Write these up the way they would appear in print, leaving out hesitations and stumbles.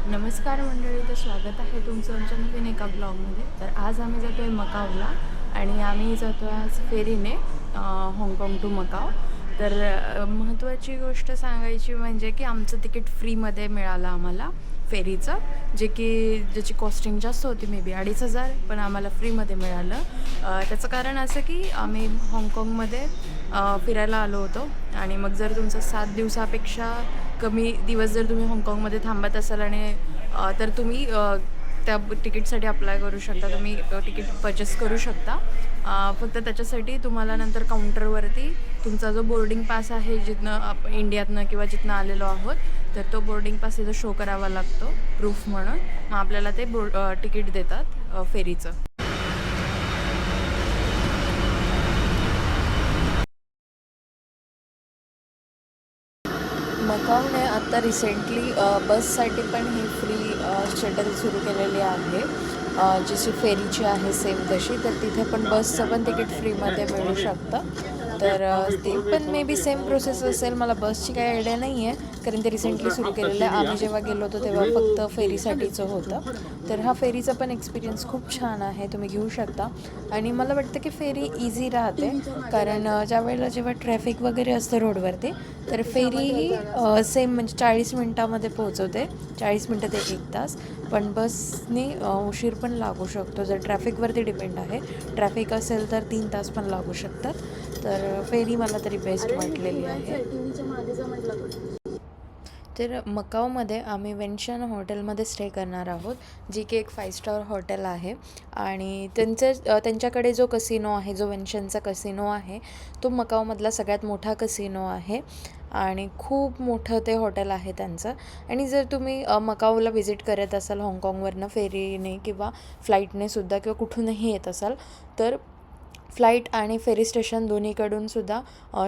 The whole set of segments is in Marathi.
नमस्कार मंडळी, तर स्वागत आहे तुमचं आमच्या नवीन एका ब्लॉगमध्ये. तर आज आम्ही जातो आहे मकावला आणि आम्ही जातो आहे आज फेरीने हाँगकाँग टू मकाव. तर महत्त्वाची गोष्ट सांगायची म्हणजे की आमचं तिकीट फ्रीमध्ये मिळालं आम्हाला फेरीचं, ज्याची कॉस्टिंग जास्त होती, मे बी 2500, पण आम्हाला फ्रीमध्ये मिळालं. त्याचं कारण असं की आम्ही हाँगकाँगमध्ये फिरायला आलो होतो आणि मग जर तुमचं 7 दिवसापेक्षा कमी दिवस जर तुम्ही हाँगकाँगमध्ये थांबत असाल आणि तर तुम्ही त्या तिकीटसाठी अप्लाय करू शकता. तुम्ही तिकीट परचेस करू शकता. फक्त त्याच्यासाठी तुम्हाला नंतर काउंटरवरती तुमचा जो बोर्डिंग पास आहे, जिथनं इंडियातनं किंवा जिथनं आलेलो आहोत, तर तो बोर्डिंग पास तिथं शो करावा लागतो प्रूफ म्हणून. मग आपल्याला ते तिकीट देतात फेरीचं. मकावने आत्ता रिसेंटली बससाठी पण ही फ्री शटल सुरू केलेली आहे, जशी फेरीची आहे सेम तशी. तर तिथे पण बसचं पण तिकीट फ्रीमध्ये मिळू शकतं. तर ते पण मे बी सेम प्रोसेस असेल, मला बसची काही आयडिया नाही आहे, कारण ते रिसेंटली सुरू केलेलं आहे. आम्ही जेव्हा गेलो होतो तेव्हा फक्त फेरीसाठीचं होतं. तर हा फेरीचा पण एक्सपिरियन्स खूप छान आहे, तुम्ही घेऊ शकता. आणि मला वाटतं की फेरी इझी राहते, कारण ज्या वेळेला जेव्हा ट्रॅफिक वगैरे असतं रोडवरती, तर फेरी ही सेम म्हणजे 40 मिनटामध्ये पोहोचवते, 40 मिनटं ते 1 तास. पण बसने उशीर पण लागू शकतो, जर ट्रॅफिकवरती डिपेंड आहे. ट्रॅफिक असेल तर 3 तास पण लागू शकतात. तर फेरी मला तरी बेस्ट वाटलेली आहे. तर मकावमध्ये आम्ही वेन्शन हॉटेलमध्ये स्टे करणार आहोत, जी की एक 5 स्टार हॉटेल आहे. आणि त्यांच्याकडे जो कसिनो आहे, जो वेन्शनचा कसिनो आहे, तो मकावमधला सगळ्यात मोठा कसिनो आहे आणि खूप मोठं ते हॉटेल आहे त्यांचं. आणि जर तुम्ही मकावला व्हिजिट करत असाल हाँगकाँगवरनं फेरीने किंवा फ्लाईटने सुद्धा किंवा कुठूनही येत असाल, तर फ्लाईट आणि फेरी स्टेशन दोन्हीकडून सुद्धा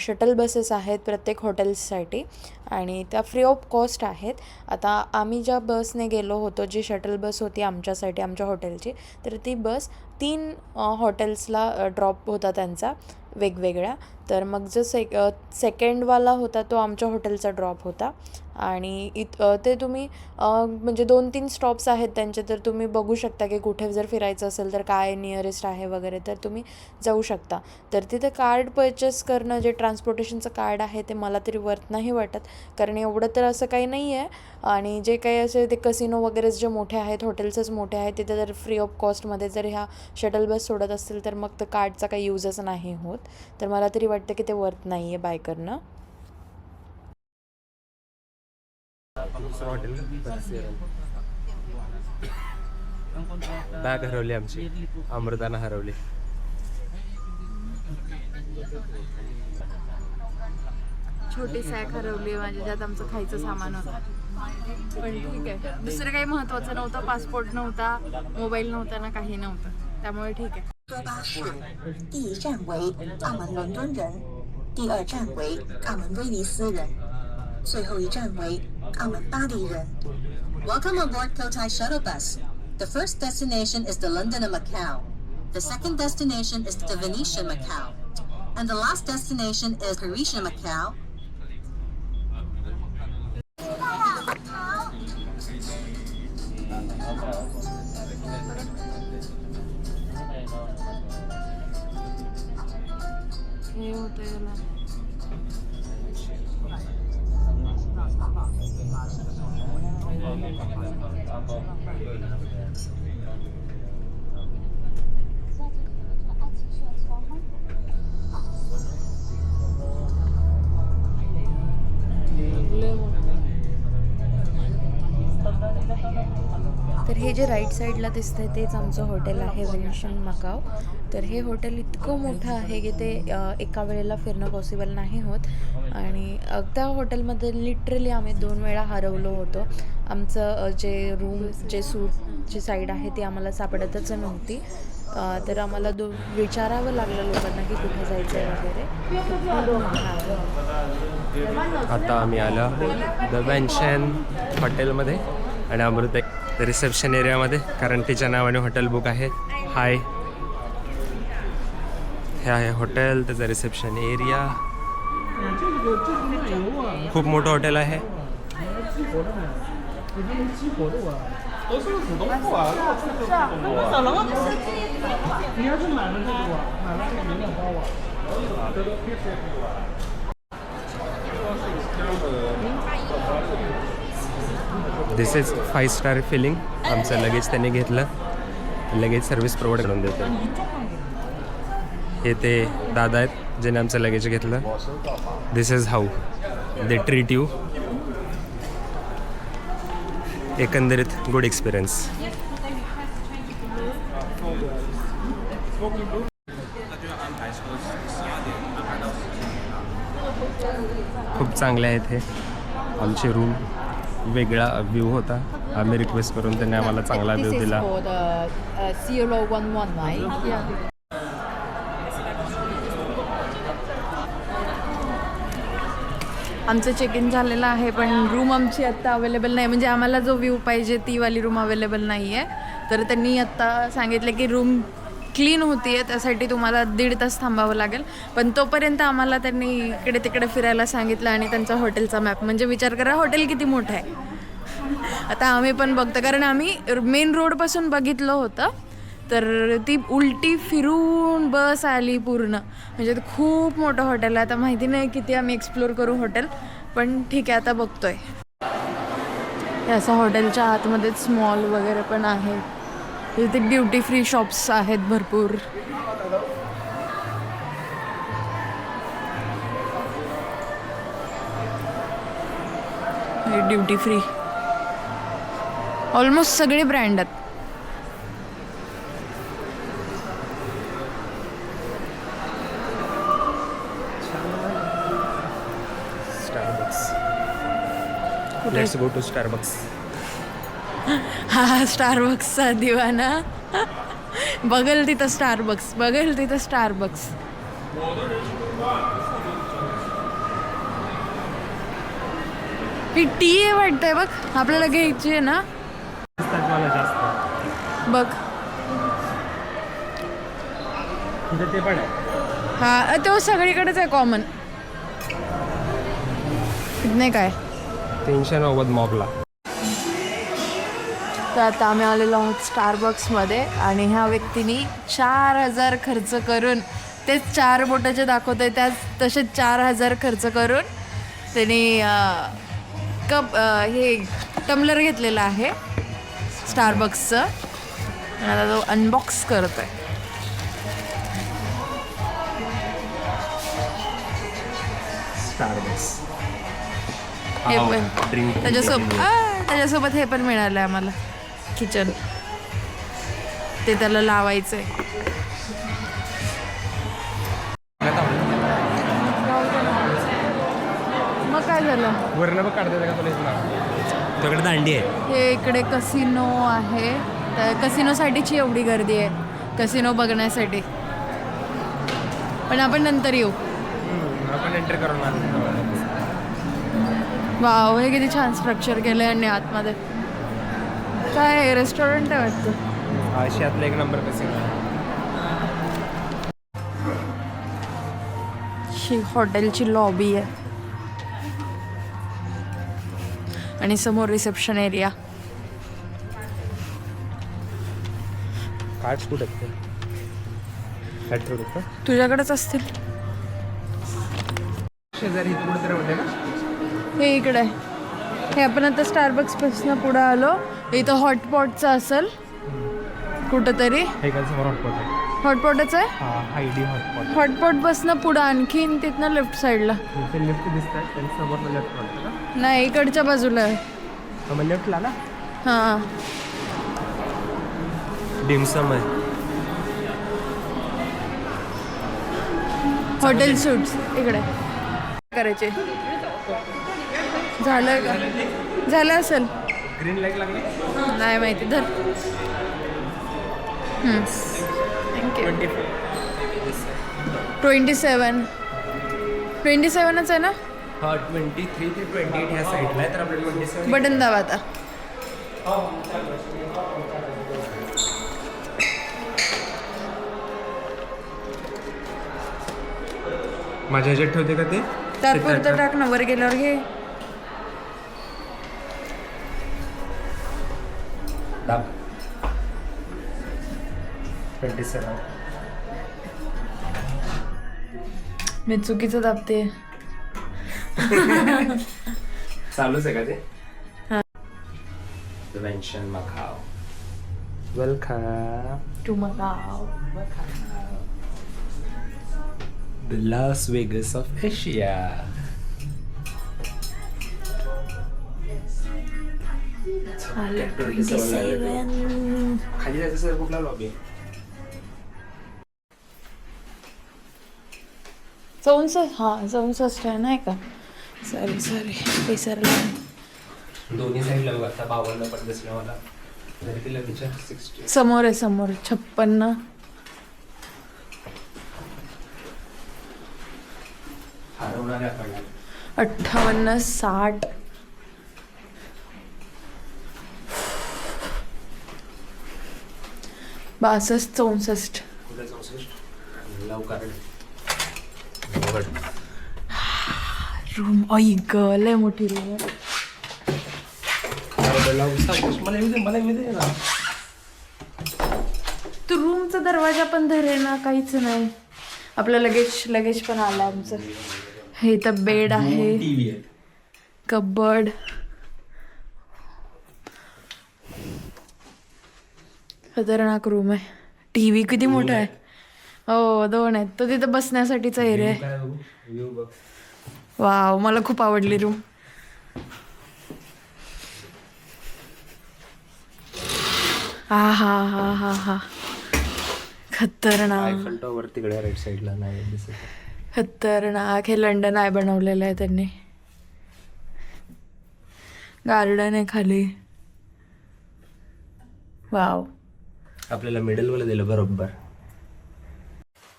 शटल बसेस आहेत प्रत्येक हॉटेल्ससाठी, आणि त्या फ्री ऑफ कॉस्ट आहेत. आता आम्ही ज्या बसने गेलो होतो, जी शटल बस होती आमच्यासाठी, आमच्या हॉटेलची, तर ती बस 3 हॉटेल्सला ड्रॉप होता त्यांचा वेगवेगळ्या. तर मग जो सेकंडवाला होता तो आमच्या हॉटेलचा ड्रॉप होता. आणि ते तुम्ही म्हणजे 2-3 स्टॉप्स आहेत त्यांचे, तर तुम्ही बघू शकता की कुठे जर फिरायचं असेल तर काय नियरेस्ट आहे वगैरे, तर तुम्ही जाऊ शकता. तर तिथे कार्ड परचेस करणं, जे ट्रान्सपोर्टेशनचं कार्ड आहे, ते मला तरी वर्थ नाही वाटत, कारण एवढं तर असं काही नाही आहे. आणि जे काही असे ते कसिनो वगैरे जे मोठे आहेत, हॉटेल्सच मोठे आहेत, तिथे जर फ्री ऑफ कॉस्टमध्ये जर ह्या शटल बस सोडत असतील, तर मग तर कार्डचा काही यूजच नाही होत. तर मला तरी वाटतं की ते वर्थ नाही आहे बाय करणं. बॅग हरवली आमची, अमृतानं हरवली. छोटी सॅक हरवली आहे माझी, ज्यात आमचं खायचं सामान होतं. पण ठीक आहे, दुसरं काही महत्त्वाचं नव्हतं. पासपोर्ट नव्हता, मोबाईल नव्हता ना, काही नव्हतं, त्यामुळे ठीक आहे. 巴士第一站为澳门伦敦人，第二站为澳门威尼斯人，最后一站为澳门巴黎人。Welcome aboard Cotai Shuttle Bus. The first destination is the London and Macau. The second destination is the Venetian Macau. And the last destination is Parisian Macau. हे होतं याला. तर हे जे राईट साईडला दिसतंय तेच आमचं हॉटेल आहे, वेनेशन मकाव. तर हे हॉटेल इतकं मोठं आहे की ते एका वेळेला फिरणं पॉसिबल नाही होत. आणि त्या हॉटेलमध्ये लिटरली आम्ही 2 वेळा हरवलो होतो. आमचं जे रूम, जे सूटची साईड आहे ती आम्हाला सापडतच नव्हती. तर आम्हाला विचारावं लागलं लोकांना की कुठे जायचं आहे वगैरे. आता आम्ही आलो द वेन्शन हॉटेलमध्ये आणि अमृता रिसेप्शन एरियामध्ये, कारण तिच्या नावाने हॉटेल बुक आहे. हाय, हे आहे हॉटेल, त्याचं रिसेप्शन एरिया. खूप मोठं हॉटेल आहे. दिस इज 5 स्टार फिलिंग. आमचं लगेच त्यांनी घेतलं, लगेच सर्व्हिस प्रोव्हाइड करून देतो. हे ते दादा आहेत ज्याने आमचं लगेज घेतलं. This is how they treat you. एकंदरीत गुड एक्सपिरियन्स. खूप चांगले आहेत हे. आमचे रूम वेगळा व्ह्यू होता. आम्ही रिक्वेस्ट करून त्यांनी आम्हाला चांगला व्ह्यू दिला. 011 right? आमचं चेक इन झालेलं आहे, पण रूम आमची आत्ता अवेलेबल नाही. म्हणजे आम्हाला जो व्ह्यू पाहिजे ती वाली रूम अवेलेबल नाही आहे. तर त्यांनी आत्ता सांगितलं की रूम क्लीन होती आहे, त्यासाठी तुम्हाला 1.5 तास थांबावं लागेल. पण तोपर्यंत आम्हाला त्यांनी इकडे तिकडे फिरायला सांगितलं आणि त्यांचा हॉटेलचा मॅप, म्हणजे विचार करा हॉटेल किती मोठं आहे. आता आम्ही पण बघतो, कारण आम्ही मेन रोडपासून बघितलं होतं, तर ती उलटी फिरून बस आली पूर्ण. म्हणजे ते खूप मोठं हॉटेल आहे. आता माहिती नाही किती आम्ही एक्सप्लोर करू हॉटेल, पण ठीक आहे आता बघतोय. हे असं हॉटेलच्या आतमध्येच मॉल वगैरे पण आहे. इथे ड्युटी फ्री शॉप्स आहेत भरपूर. ड्युटी फ्री ऑलमोस्ट सगळे ब्रँड आहेत. Let's go to Starbucks. हा स्टारबक्सचा दिवाना. बघेल तिथं स्टारबक्स, बघेल तिथं स्टारबक्स. ही टी आहे वाटतंय बघ, आपल्याला घ्यायची आहे ना. बघ ते पण आहे. हा तो सगळीकडेच आहे कॉमन. नाही काय 390 मॉबला. तर आता आम्ही आलेलो आहोत स्टारबक्समध्ये आणि ह्या व्यक्तीने 4000 खर्च करून, तेच 4 बोटाचे दाखवत आहे त्याच तसेच 4000 खर्च करून त्यांनी कप हे टम्लर घेतलेला आहे स्टारबक्सचं. आणि आता तो अनबॉक्स करत आहे. स्टारबक्स. हे पण त्याच्यासोबत हे पण मिळालं आहे आम्हाला, किचन. ते त्याला लावायचं आहे. मग काय झालं? वर्ण बघ काढता का तुला? तुझ्याकडे दांडी आहे. हे इकडे कसिनो आहे. तर कसिनोसाठीची एवढी गर्दी आहे, कसिनो बघण्यासाठी. पण आपण नंतर येऊ. आपण एंट्री करून वाव, हे किती छान स्ट्रक्चर केलं आहे. आणि आतमध्ये काय रेस्टॉरंट आहे वाटतं. आशियातलं एक नंबर कसिनो. ही हॉटेलची लॉबी आहे आणि समोर रिसेप्शन एरिया. कार्ड्स कुठे आहेत? तुझ्याकडेच असतील. शेजारी कुठे तर होते ना. हे इकडे आहे. हे आपण आता स्टारबक्सपासून पुढे आलो. इथं हॉटपॉटचं असेल कुठंतरी. हे काय समोर हॉटपॉट आहे. हॉटपॉटच आहे. ID hotpot. हॉटपॉटपासून पुढं आणखीन तिथनं लेफ्ट साईडला. ते लिफ्ट दिसतात त्यांच्या समोर लेफ्ट वाटतं का? नाही, इकडच्या बाजूला आहे. मग लेफ्टला ना. हां, डिमसम आहे. हॉटेल सूट्स इकडे करायचे. झालं का? झालं असेल. ग्रीन लाईट लागली. नाही माहिती. धर. थँक्यू. 27च आहे ना. हा 23 ते 28 ह्या साईडला आहे. तर आपल्याला 27 बटन दाबा आता. माझ्या ह्याच्यात ठेवते का ते? तात्पुरतं टाक ना, वर गेल्यावर घे. दाब 27. मी चुकीचं दाबते. चालूच आहे का ते? The Venetian Macau. Welcome to Macau. the Las Vegas of Asia. खाली जायचं सर कुठला लॉबी? 64 आहे नाही का? सॉरी विसरला. दोन्ही साईडला बघ आता 52 पण दिसलं मला. तरी तिला विचार 60. समोर आहे 56. हरवणार आहे आपण. 58, 60. बासष्ट, 64. कुठे 64? लवकर रूम आई ग लय मोठी रूम आहे. मला ना तू रूमचा दरवाजा पण धरे ना, काहीच नाही. आपलं लगेज पण आलं आमचं. हे इथं बेड आहे, टीव्ही आहे. कबर्ड. खतरनाक रूम आहे. टीव्ही किती मोठा आहे. हो 2 आहेत. तो तिथं बसण्यासाठीचा एरिया आहे. काय बघू? व्ह्यू बघ. वाव, मला खूप आवडली रूम. हा खतरनाक. आयफल टॉवर तिकडे राईट साईडला नाही दिसत. खतरनाक. हे लंडन आहे बनवलेलं आहे त्यांनी. गार्डन आहे खाली. वाव. आपल्याला मिडल वाला दिलं बरोबर.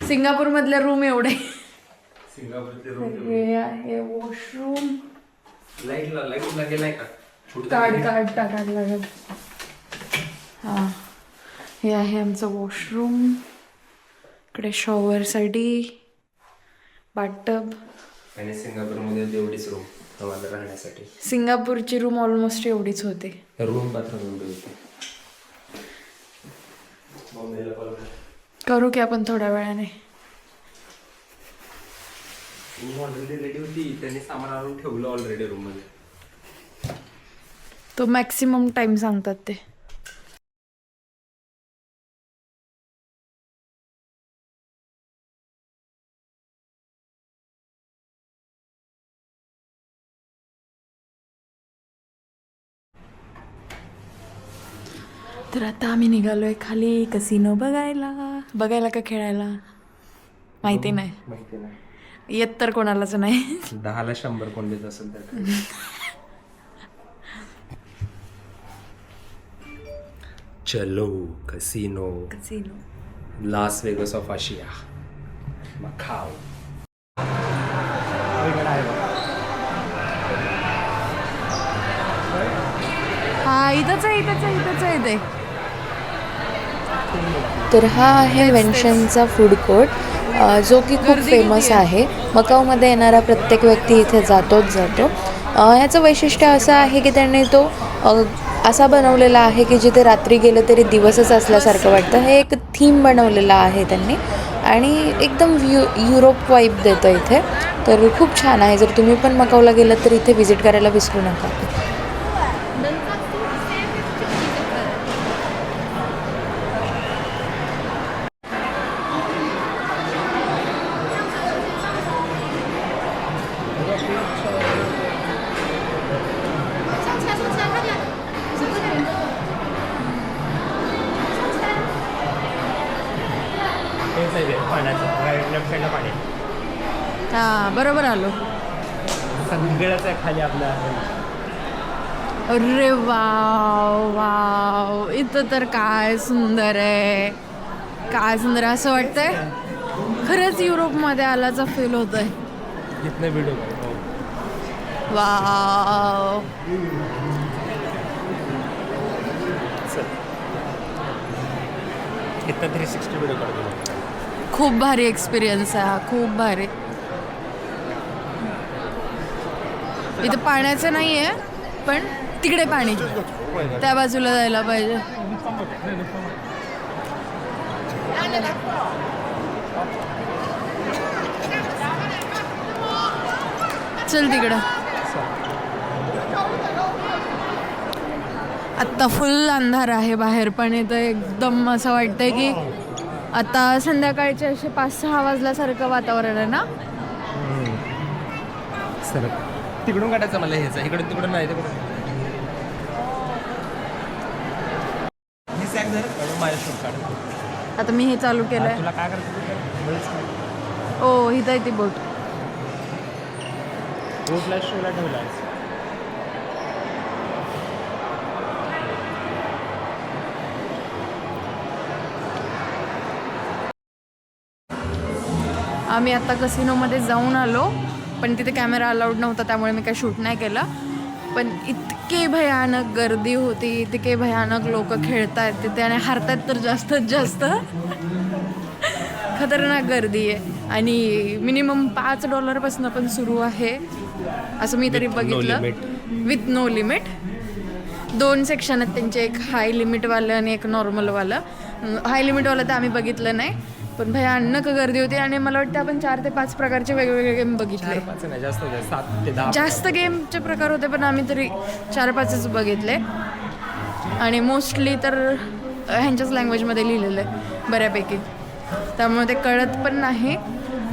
सिंगापूर मधले रूम एवढे. सिंगापूरचे रूम हे आहे वॉशरूम. लाईट लागेल नाही का? कार्ड टाकायला लागेल. हा, हे आहे आमचं वॉशरूम. इकडे शॉवरसाठी बाथटब. आणि सिंगापूरमध्ये तेवढीच रूम आम्हाला राहण्यासाठी. सिंगापूरची रूम ऑलमोस्ट एवढीच होते. रूम बाथरूम एवढी होती. करू की आपण थोड्या वेळाने. ऑलरेडी रेडी होती, त्यांनी सामान आणून ठेवलं ऑलरेडी रूम मध्ये. तो मॅक्सिमम टाइम सांगतात ते. तर आता आम्ही निघालोय खाली कसिनो बघायला का खेळायला माहिती नाही. येत तर कोणालाच नाही. 10ला 100 कोण देत असेल तर. चलो casino Las Vegas of Asia Macau. हा इथंच आहे ते. तर हा आहे वेन्शनचा फूड कोर्ट, जो की खूप फेमस आहे. मकाऊमध्ये येणारा प्रत्येक व्यक्ती इथे जातो. ह्याचं वैशिष्ट्य असं आहे की त्यांनी तो असा बनवलेला आहे की जिथे रात्री गेलं तरी दिवसच असल्यासारखं वाटतं. हे एक थीम बनवलेला आहे त्यांनी आणि एकदम युरोप वाईब देतं इथे. तर खूप छान आहे. जर तुम्ही पण मकाऊला गेलात तर इथे व्हिजिट करायला विसरू नका. हा बरोबर आलो. सगळंच आहे खाली आपल्या. अरे वाव इथं तर काय सुंदर आहे. असं वाटतंय खरंच युरोपमध्ये आल्याचा फील होतोय. इथनं व्हिडिओ वाव. इथं 360 व्हिडिओ काढतो. खूप भारी एक्सपिरियन्स आहे हा. खूप भारी. इथं पाण्याचं नाही आहे पण तिकडे पाणी त्या बाजूला जायला पाहिजे. चल तिकडं. आत्ता फुल अंधार आहे बाहेर, पण इथं एकदम असं वाटतंय की आता संध्याकाळचे असे 5-6 वाजल्यासारखं वातावरण आहे ना. सर तिकडून काढायचं मला ह्याचा, इकडून तिकडून नाही तिकडून. माझ्या शूट काढ. आता मी हे चालू केलंय. तुला काय करायचं? ओ इथं आहे ती बोट. बोटला शोला ठेवला. आम्ही आत्ता कसिनोमध्ये जाऊन आलो, पण तिथे कॅमेरा अलाउड नव्हता त्यामुळे मी काही शूट नाही केलं. पण इतके भयानक गर्दी होती, इतके भयानक लोक खेळत आहेत तिथे आणि हरतात तर जास्तीत जास्त. खतरनाक गर्दी आहे आणि मिनिमम $5 पण सुरू आहे असं मी तरी बघितलं. With no limit. 2 सेक्शन आहेत त्यांचे, एक हाय लिमिटवालं आणि एक नॉर्मलवालं. हाय लिमिटवालं तर आम्ही बघितलं नाही, पण भयानक गर्दी होती आणि मला वाटतं आपण 4 ते 5 प्रकारचे वेगवेगळे गेम बघितले. जास्त होते, 7 ते 10 जास्त गेमचे प्रकार होते, पण आम्ही तरी 4-5च बघितले आणि मोस्टली तर ह्यांच्याच लँग्वेजमध्ये लिहिलेलं आहे बऱ्यापैकी, त्यामुळे ते कळत पण नाही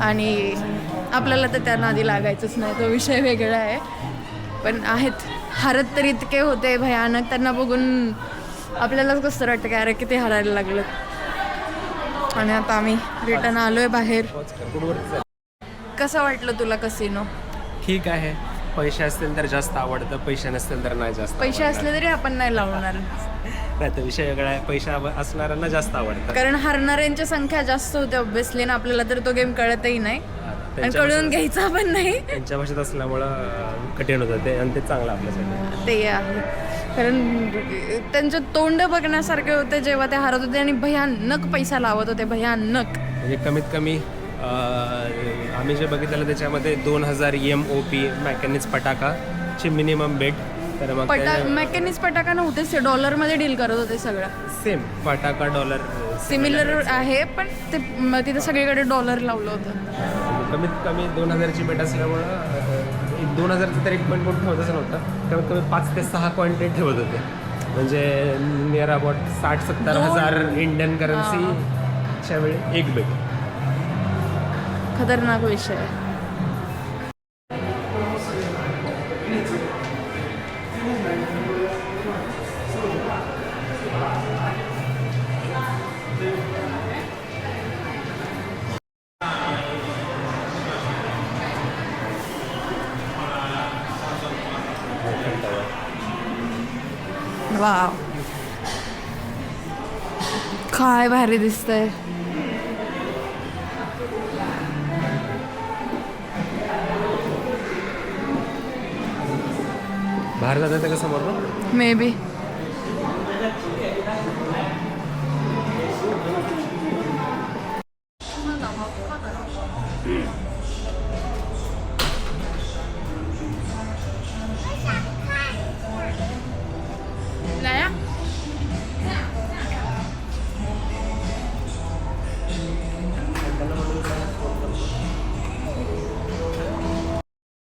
आणि आपल्याला तर त्या नादी लागायचंच नाही, तो विषय वेगळा आहे. पण आहेत हरत तर इतके होते भयानक, त्यांना बघून आपल्यालाच कसं वाटतं की अरे किती हरायला लागलं. आणि आता आम्ही रिटर्न आलोय बाहेर. कसं वाटलं तुला कसिनो? ठीक आहे. पैसे असतील तर जास्त आवडतं, पैसे नसतील तर नाही जास्त. पैसे असले तरी आपण नाही लावणार, नाही तर विषय वेगळा आहे. पैसा असणाऱ्यांना जास्त आवडतं, कारण हरणाऱ्यांची संख्या जास्त होते ऑब्व्हियसली ना. आपल्याला तर तो गेम कळतही नाही आणि कळून घ्यायचा पण नाही. त्यांच्या भाषेत असल्यामुळं कठीण होतं ते, आणि ते चांगलं आपल्यासाठी. ते आहे, कारण त्यांचे तोंड बघण्यासारखे होते जेव्हा ते हरत होते आणि भयानक पैसा लावत होते, भयानक. म्हणजे कमीत कमी आम्ही जे बघितलेलं त्याच्यामध्ये 2000 MOP मॅकॅनिक्स पटाकाची मिनिमम बेट. तर मग मॅकॅनिक्स पटाका नव्हतेच, ते डॉलरमध्ये डील करत होते सगळं. सेम पटाका डॉलर सिमिलर आहे, पण ते तिथे सगळीकडे डॉलर लावलं होतं. कमीत कमी 2000ची बेट असल्यामुळं 2000चं तरी एक पॉईंट कोण ठेवतच नव्हतं. कमीत कमी 5 ते 6 कॉईंट ठेवत होते, म्हणजे नियर अबाउट 60-70 हजार इंडियन करन्सीच्या वेळी एक बेट. खतरनाक विषय आहे. वाव, काय भारी दिसतंय. बाहेर जातात का समोर? May be